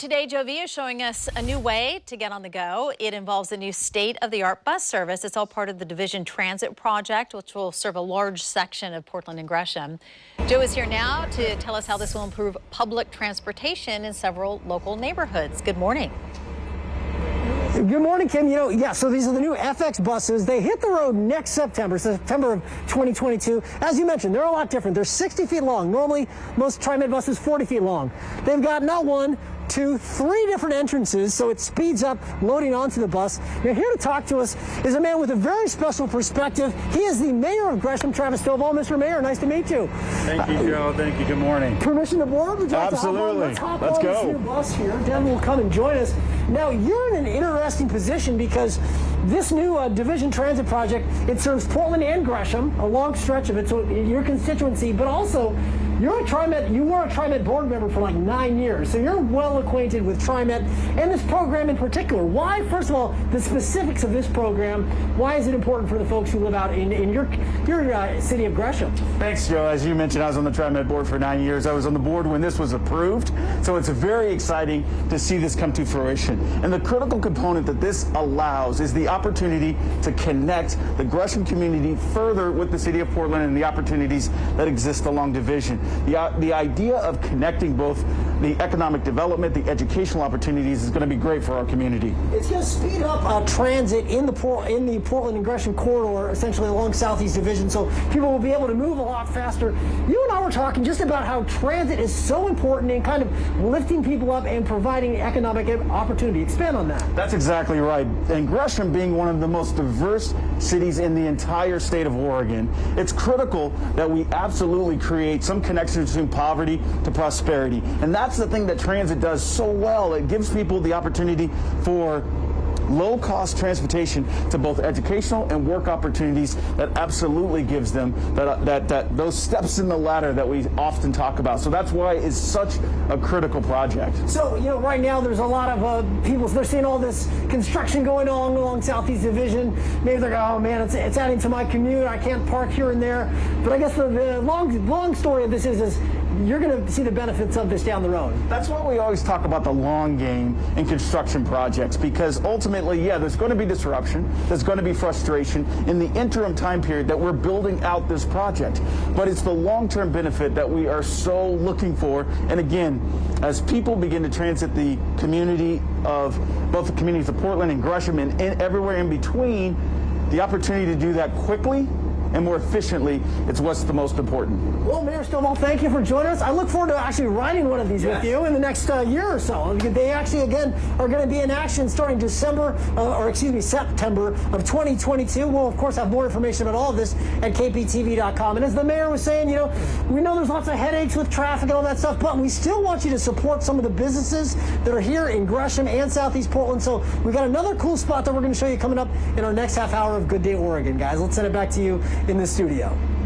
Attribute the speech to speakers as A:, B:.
A: Today, Jovi is showing us a new way to get on the go. It involves a new state-of-the-art bus service. It's all part of the Division Transit Project, which will serve a large section of Portland and Gresham. Joe is here now to tell us how this will improve public transportation in several local neighborhoods. Good morning.
B: Good morning, Kim. So these are the new FX buses. They hit the road next September of 2022. As you mentioned, they're a lot different. They're 60 feet long. Normally, most TriMet buses 40 feet long. They've got not one, two, three different entrances, so it speeds up loading onto the bus. Here to talk to us is a man with a very special perspective. He is the Mayor of Gresham, Travis Stovall. Mr. Mayor, nice to meet you.
C: Thank you, Joe. Thank you. Good morning.
B: Permission to board? Would you like
C: Absolutely.
B: To hop on?
C: Let's go.
B: This new bus here. Dan will come and join us. Now, you're in an interesting position because this new Division Transit Project, it serves Portland and Gresham, a long stretch of it, so your constituency, but also you were a TriMet board member for like 9 years, so you're well acquainted with TriMet and this program in particular. Why, first of all, the specifics of this program, why is it important for the folks who live out in your city of Gresham?
C: Thanks, Joe. As you mentioned, I was on the TriMet board for 9 years. I was on the board when this was approved, so it's very exciting to see this come to fruition. And the critical component that this allows is the opportunity to connect the Gresham community further with the city of Portland and the opportunities that exist along Division. The idea of connecting both the economic development, the educational opportunities is going to be great for our community.
B: It's going to speed up transit in the Portland and Gresham corridor, essentially along Southeast Division, so people will be able to move a lot faster. You and I were talking just about how transit is so important in kind of lifting people up and providing economic opportunity. Expand on that.
C: That's exactly right. And Gresham being one of the most diverse cities in the entire state of Oregon, it's critical that we absolutely create some connection between poverty to prosperity. And that's the thing that transit does so well. It gives people the opportunity for low-cost transportation to both educational and work opportunities that absolutely gives them those steps in the ladder that we often talk about. So that's why it's such a critical project.
B: So, right now there's a lot of people, they're seeing all this construction going on along Southeast Division. Maybe they're going, oh man, it's adding to my commute. I can't park here and there. But I guess the long story of this is you're going to see the benefits of this down the road.
C: That's why we always talk about the long game in construction projects, because ultimately, yeah, there's going to be disruption, there's going to be frustration in the interim time period that we're building out this project. But it's the long-term benefit that we are so looking for. And again, as people begin to transit the community of both the communities of Portland and Gresham and everywhere in between, the opportunity to do that quickly and more efficiently, it's what's the most important.
B: Well, Mayor Stovall, thank you for joining us. I look forward to actually riding one of these with you in the next year or so. They actually, again, are going to be in action starting September of 2022. We'll, of course, have more information about all of this at kptv.com. And as the mayor was saying, we know there's lots of headaches with traffic and all that stuff, but we still want you to support some of the businesses that are here in Gresham and Southeast Portland. So we got another cool spot that we're going to show you coming up in our next half hour of Good Day Oregon, guys. Let's send it back to you in the studio.